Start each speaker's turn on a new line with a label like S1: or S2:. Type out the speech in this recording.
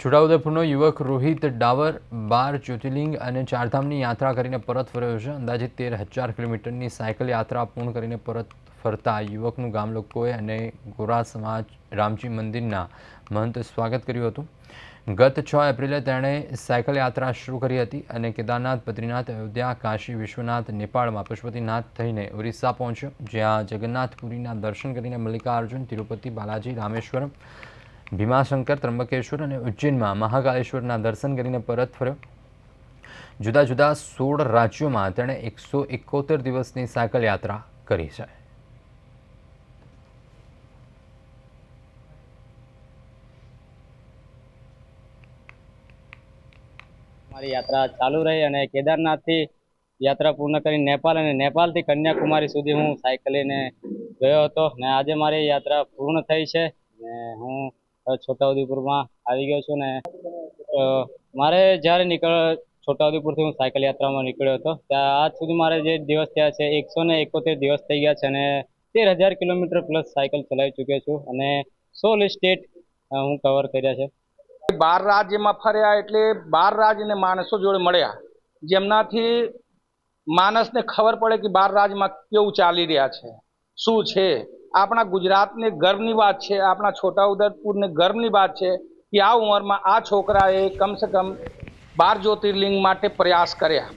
S1: છોટાઉદેપુરનો યુવક રોહિત ડાવર 12 જ્યોતિર્લિંગ અને ચારધામની યાત્રા કરીને પરત ફર્યો છે। અંદાજિત 13,000 કિલોમીટરની સાયકલ યાત્રા પૂર્ણ કરીને પરત ફરતા યુવકનું ગામ લોકોએ અને ગોરા સમાજ રામજી મંદિરના મહંતે સ્વાગત કર્યું હતું। ગત 6 એપ્રિલે તેણે સાયકલ યાત્રા શરૂ કરી હતી અને કેદારનાથ, બદ્રીનાથ, અયોધ્યા, કાશી વિશ્વનાથ, નેપાળમાં પશુપતિનાથ થઈને ઓરિસ્સા પહોંચ્યો, જ્યાં જગન્નાથપુરીના દર્શન કરીને મલ્લિકાર્જુન, તિરુપતિ બાલાજી, રામેશ્વરમ, ભીમાશંકર, ત્રંબકેશ્વર અને ઉજ્જૈનમાં મહાકાલેશ્વરના દર્શન કરીને પરત ફર્યો। જુદા જુદા 16 રાજ્યોમાં તેણે 171 દિવસની સાયકલ યાત્રા કરી છે।
S2: हमारी यात्रा चालू रही અને કેદારનાથથી યાત્રા પૂર્ણ કરી નેપાળ અને નેપાળથી કન્યાકુમારી સુધી હું સાયકલ લઈને ગયો હતો ને આજે મારી યાત્રા પૂર્ણ થઈ છે ને હું છોટાઉદેપુરમાં આવી ગયો છું ને મારે જ્યારે છોટાઉદેપુરથી હું સાયકલ યાત્રામાં નીકળ્યો હતો ત્યાં આજ સુધી મારે જે દિવસ થયા છે 171 દિવસ થઈ ગયા છે અને 13,000 કિલોમીટર પ્લસ સાયકલ ચલાવી ચૂક્યો છું અને 16 સ્ટેટ હું કવર કર્યા છે।
S3: 12 રાજ્યમાં ફર્યા એટલે 12 રાજ્યને માણસો જોડે મળ્યા, જેમનાથી માણસને ખબર પડે કે 12 રાજ્યમાં કેવું ચાલી રહ્યા છે, શું છે। આપણા ગુજરાતને ગર્વની વાત છે, આપણા છોટાઉદેપુરને ગર્વની વાત છે કે આ ઉંમરમાં આ છોકરાએ કમસે કમ 12 જ્યોતિર્લિંગ માટે પ્રયાસ કર્યા।